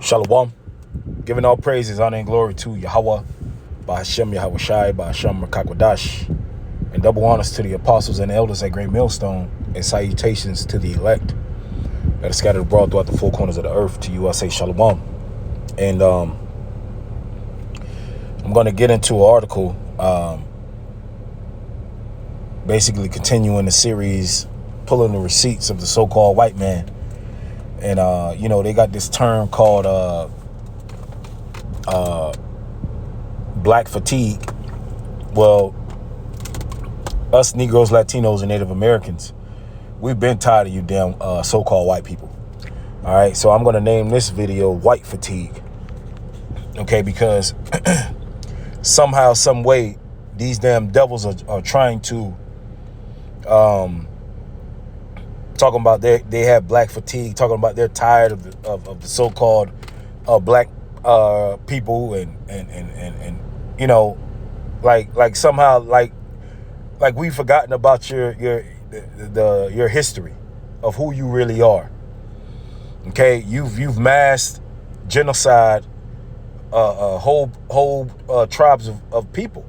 Shalom. Giving all praises, honor, and glory to Yahweh, by Hashem Yahweh Shai, by Hashem Rakakwadash, and double honors to the apostles and elders at Great Millstone, and salutations to the elect that are scattered abroad throughout the four corners of the earth. To you I say Shalom. And I'm going to get into an article, basically continuing the series, pulling the receipts of the so-called white man. And, they got this term called black fatigue. Well, us Negroes, Latinos, and Native Americans, we've been tired of you damn so-called white people. All right, so I'm going to name this video White Fatigue. Okay, because somehow, some way, these damn devils are trying to talking about they have black fatigue, talking about they're tired of the so-called black people and like somehow like we've forgotten about your history of who you really are. Okay, you've massed genocide whole tribes of people,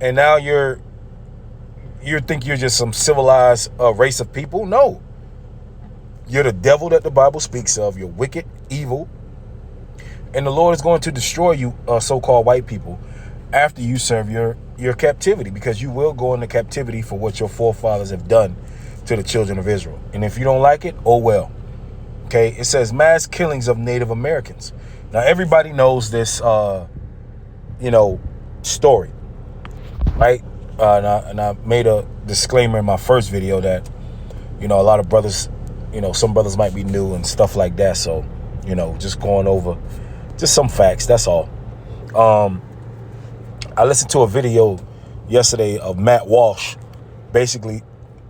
and now you think you're just some civilized race of people. No, you're the devil that the Bible speaks of. You're wicked, evil, and the Lord is going to destroy you, so-called white people, after you serve your captivity, because you will go into captivity for what your forefathers have done to the children of Israel. And if you don't like it, oh well. Okay, it says mass killings of Native Americans. Now everybody knows this, story, right? And I made a disclaimer in my first video that, a lot of brothers, some brothers might be new and stuff like that. So, just going over just some facts. That's all. I listened to a video yesterday of Matt Walsh. Basically,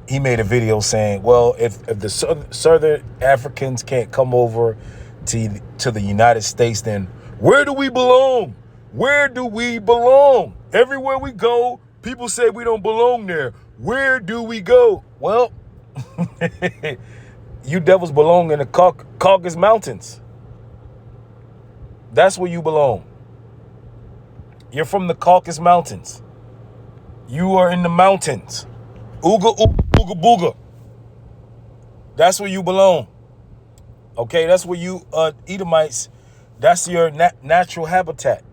he made a video saying, well, if the Southern Africans can't come over to the United States, then where do we belong? Where do we belong? Everywhere we go, people say we don't belong there. Where do we go? Well, you devils belong in the Caucasus Mountains. That's where you belong. You're from the Caucasus Mountains. You are in the mountains. Ooga, ooga, ooga, booga. That's where you belong. Okay, that's where you, Edomites, that's your natural habitat.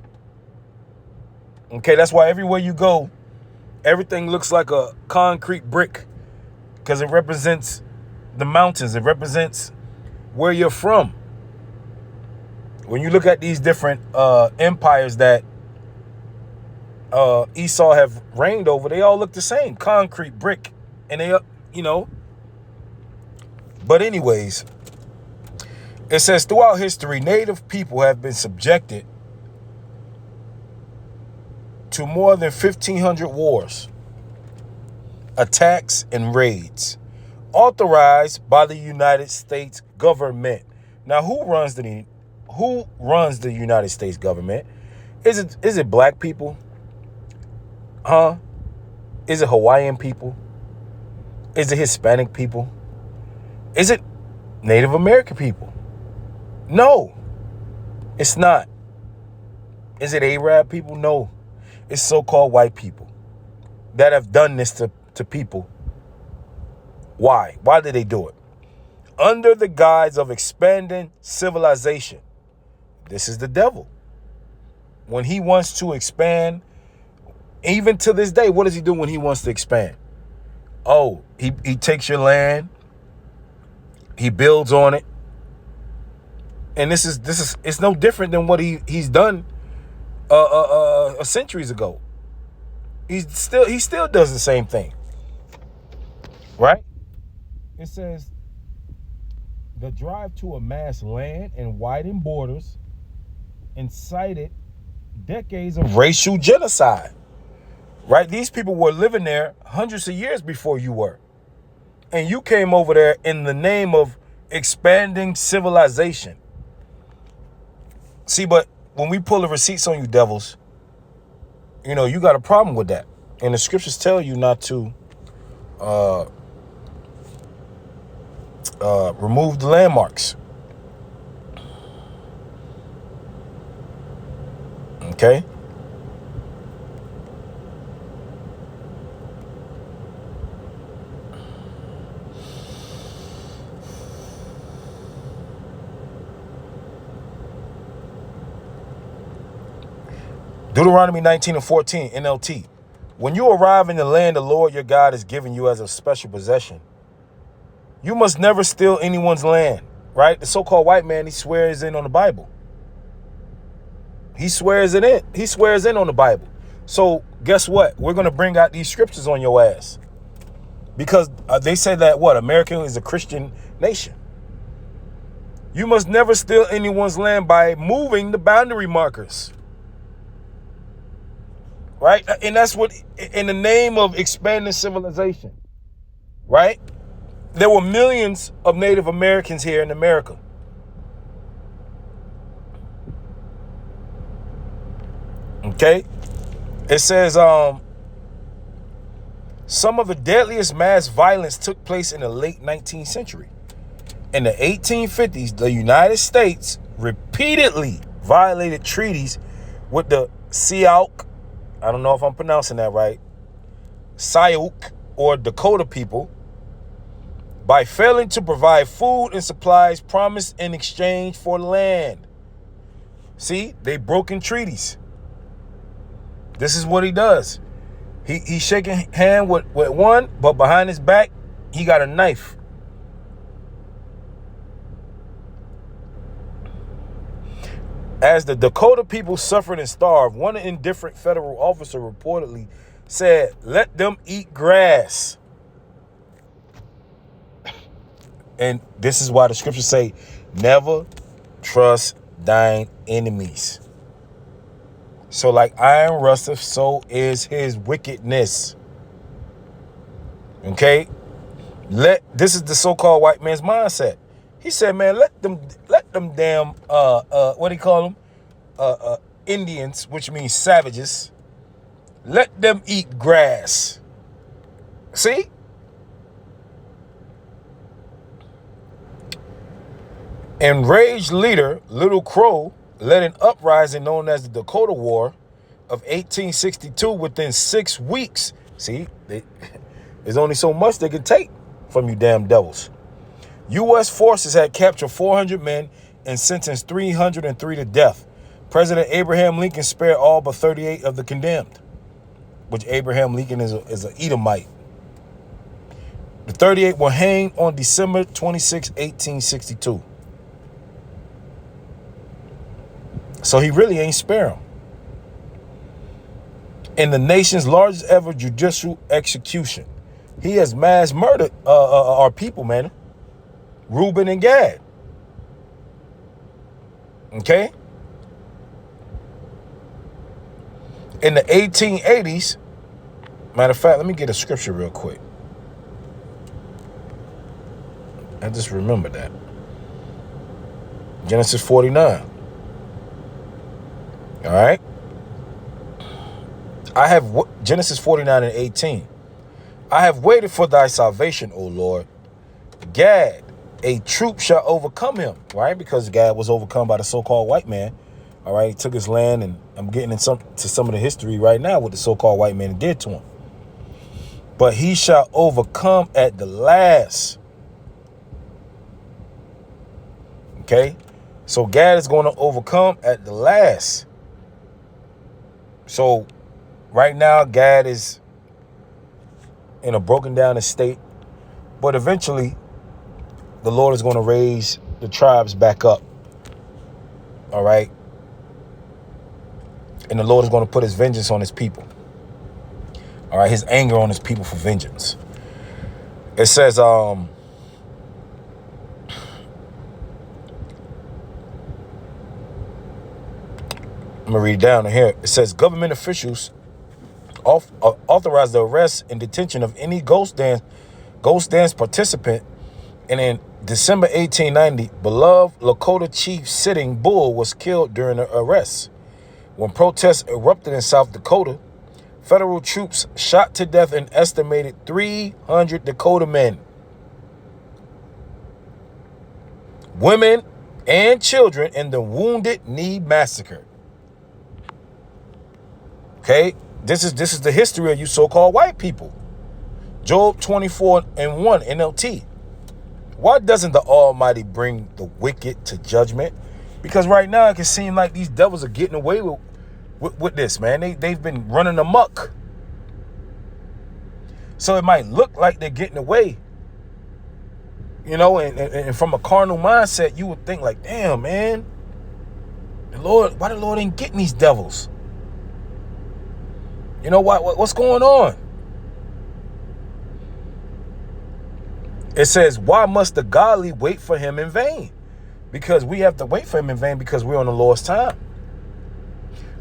Okay, that's why everywhere you go, everything looks like a concrete brick, because it represents the mountains. It represents where you're from. When you look at these different empires that Esau have reigned over, they all look the same, concrete, brick, and they, But anyways, it says throughout history, Native people have been subjected to more than 1,500 wars, attacks, and raids authorized by the United States government. Now, who runs the United States government? Is it black people? Huh? Is it Hawaiian people? Is it Hispanic people? Is it Native American people? No, it's not. Is it Arab people? No, it's so-called white people that have done this to people. Why? Why did they do it? Under the guise of expanding civilization. This is the devil. When he wants to expand, even to this day, what does he do when he wants to expand? Oh, he takes your land, he builds on it. And this is it's no different than what he's done centuries ago. He still does the same thing. Right? It says the drive to amass land and widen borders incited decades of racial genocide. Right? These people were living there hundreds of years before you were. And you came over there in the name of expanding civilization. See, but when we pull the receipts on you devils, you got a problem with that. And the scriptures tell you not to remove the landmarks. Okay? Deuteronomy 19:14, NLT. When you arrive in the land the Lord your God is giving you as a special possession, you must never steal anyone's land, right? The so-called white man, he swears in on the Bible. He swears it in. He swears in on the Bible. So guess what? We're going to bring out these scriptures on your ass. Because they say that, what? America is a Christian nation. You must never steal anyone's land by moving the boundary markers. Right? And that's what, in the name of expanding civilization. Right? There were millions of Native Americans here in America. Okay? It says, some of the deadliest mass violence took place in the late 19th century. In the 1850s, the United States repeatedly violated treaties with the Sioux, I don't know if I'm pronouncing that right, Sioux or Dakota people, by failing to provide food and supplies promised in exchange for land. See, they broken treaties. This is what he does. He's shaking hand with one, but behind his back, he got a knife. As the Dakota people suffered and starved, one indifferent federal officer reportedly said, "Let them eat grass." And this is why the scriptures say, never trust thine enemies. So like iron rusteth, so is his wickedness. Okay? This is the so-called white man's mindset. He said, man, let them damn what do you call them? Indians, which means savages. Let them eat grass. See? Enraged leader Little Crow led an uprising known as the Dakota War of 1862 within 6 weeks. See, there's only so much they can take from you damn devils. U.S. forces had captured 400 men and sentenced 303 to death. President Abraham Lincoln spared all but 38 of the condemned, which Abraham Lincoln is an Edomite. The 38 were hanged on December 26, 1862. So he really ain't spare them. In the nation's largest ever judicial execution, he has mass murdered our people, man. Reuben and Gad. Okay? In the 1880s, matter of fact, let me get a scripture real quick. I just remember that. Genesis 49. All right. Genesis 49 and 18. I have waited for thy salvation, O Lord. Gad, a troop shall overcome him, right? Because Gad was overcome by the so-called white man. All right. He took his land, and I'm getting into some of the history right now what the so-called white man did to him. But he shall overcome at the last. Okay. So Gad is going to overcome at the last. So right now, Gad is in a broken down state, but eventually the Lord is going to raise the tribes back up. All right. And the Lord is going to put his vengeance on his people. All right. His anger on his people for vengeance. It says, I'm going to read down here. It says government officials authorized the arrest and detention of any ghost dance participant. And in December 1890, beloved Lakota chief Sitting Bull was killed during the arrest. When protests erupted in South Dakota, federal troops shot to death an estimated 300 Dakota men, women, and children in the Wounded Knee Massacre. Okay? This is the history of you so-called white people. Job 24:1 NLT. Why doesn't the Almighty bring the wicked to judgment? Because right now it can seem like these devils are getting away with this, man. They've been running amok. So it might look like they're getting away. You know, and from a carnal mindset, you would think like, damn, man, why the Lord ain't getting these devils? You know what's going on? It says, why must the godly wait for him in vain? Because we have to wait for him in vain because we're on the Lord's time.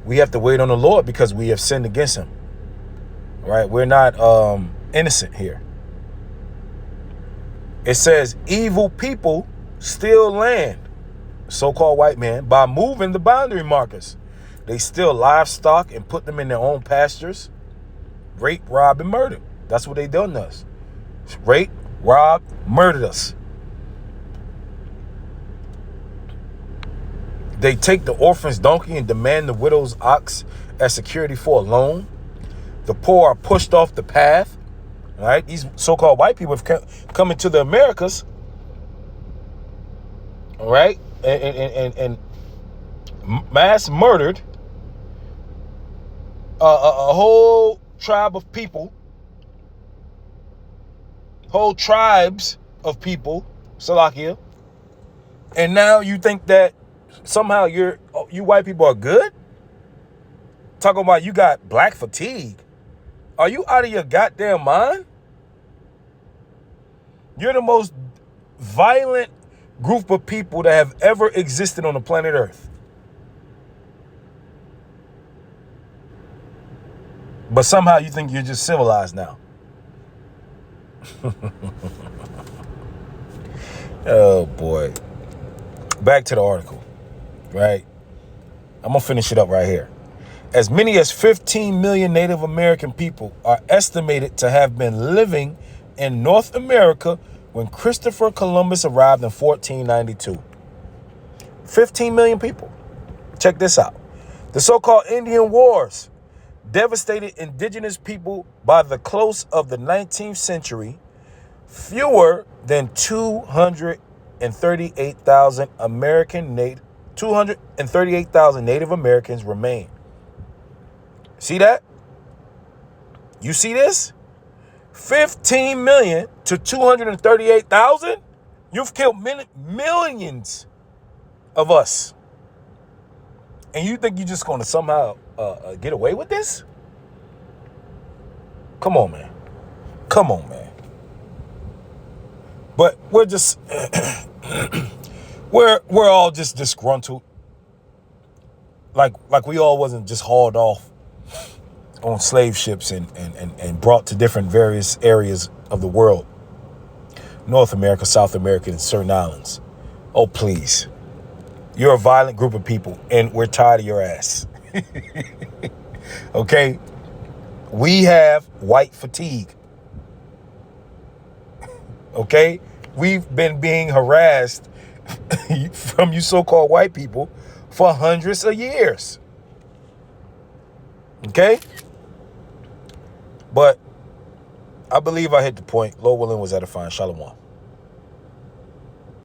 We have to wait on the Lord because we have sinned against him. Right? We're not innocent here. It says, evil people steal land, so-called white man, by moving the boundary markers. They steal livestock and put them in their own pastures. Rape, rob, and murder. That's what they done to us. Rape, robbed, murdered us. They take the orphan's donkey and demand the widow's ox as security for a loan. The poor are pushed off the path. All right, these so-called white people have come into the Americas. All right, and mass murdered a whole tribe of people. Whole tribes of people, Salakia. And now you think that somehow you white people are good? Talking about you got black fatigue. Are you out of your goddamn mind? You're the most violent group of people that have ever existed on the planet Earth. But somehow you think you're just civilized now. Oh boy. Back to the article, right? I'm gonna finish it up right here. As many as 15 million Native American people are estimated to have been living in North America when Christopher Columbus arrived in 1492. 15 million people. Check this out. The so-called Indian Wars devastated indigenous people by the close of the 19th century. Fewer than 238,000 Native Americans remain. See that? You see this? 15 million to 238,000? You've killed millions of us. And you think you're just going to somehow get away with this? Come on, man. Come on, man. But we're just, we're all just disgruntled. Like we all wasn't just hauled off on slave ships and brought to different various areas of the world. North America, South America, and certain islands. Oh, please. You're a violent group of people, and we're tired of your ass. Okay? We have white fatigue. Okay? We've been being harassed from you so-called white people for hundreds of years. Okay? But I believe I hit the point. Lord willing was edifying. Shalom.